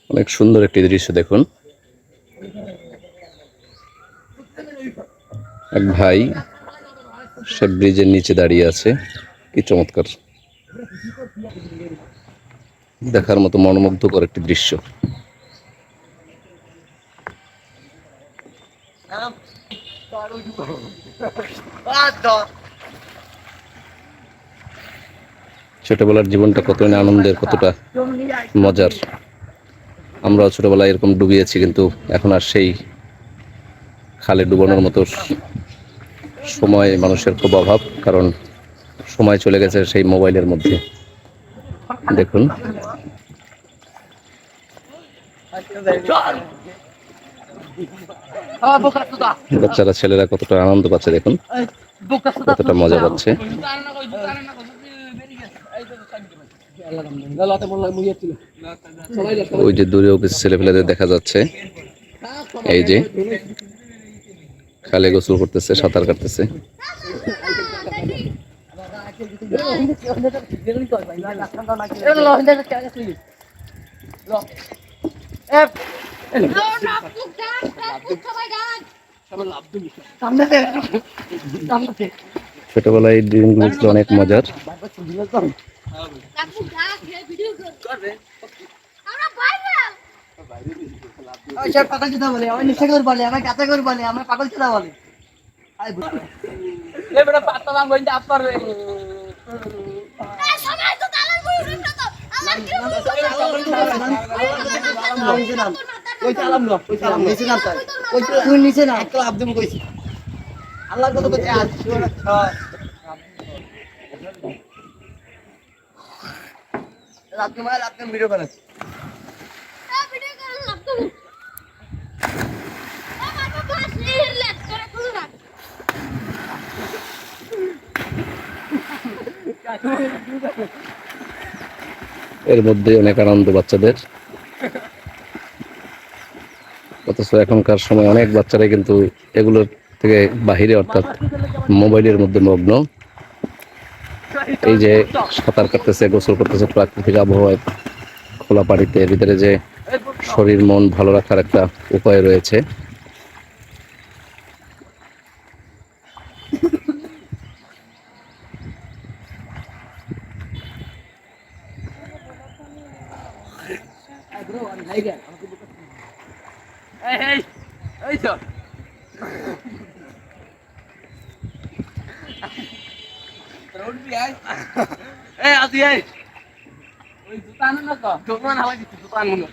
অনেক সুন্দর একটি দৃশ্য দেখুন। এক ভাই সে ব্রিজের নিচে দাঁড়িয়ে আছে, কি চমৎকার, দেখার মতো মনোমুগ্ধকর একটি দৃশ্য। ছোটবেলার জীবনটা কতই না আনন্দের, কতটা মজার। আমরাও ছোটবেলায় এরকম ডুবিয়েছি, কিন্তু এখন আর সেই খালে ডুবানোর মতো সময় মানুষের খুব অভাব, কারণ সময় চলে গেছে সেই মোবাইলের মধ্যে। দেখুন বাচ্চারা, ছেলেরা কতটা আনন্দ পাচ্ছে, দেখুন কতটা মজা পাচ্ছে। ওই যে দূরেও কিছু ছেলেপেলেদের দেখা যাচ্ছে, এই যে খালে গোসল করতেছে, সাঁতার কাটতেছে। ছোটবেলায় এই দিনগুলো ছিল অনেক মজার। পাগল চোদা বলে, আমার নিশা করে বলে, আমার গাতা করে বলে, আমার পাগল চোদা বলে। আল্লাহ কত করছে রাত্রে মায়ের রাত্রে ভিডিও বানাচ্ছে। এর মধ্যে অনেক আনন্দ বাচ্চাদের, অথচ এখনকার সময় অনেক বাচ্চারাই কিন্তু এগুলোর থেকে বাহিরে, অর্থাৎ মোবাইলের মধ্যে মগ্ন। এই যে সাঁতার কাটতেছে, গোসল করতেছে প্রাকৃতিক আবহাওয়ায়, খোলা পানিতে, এর ভিতরে যে শরীর মন ভালো রাখার একটা উপায় রয়েছে। আজি ওই জুতা আনো না তো, জুতা না লাগি জুতা আনো না।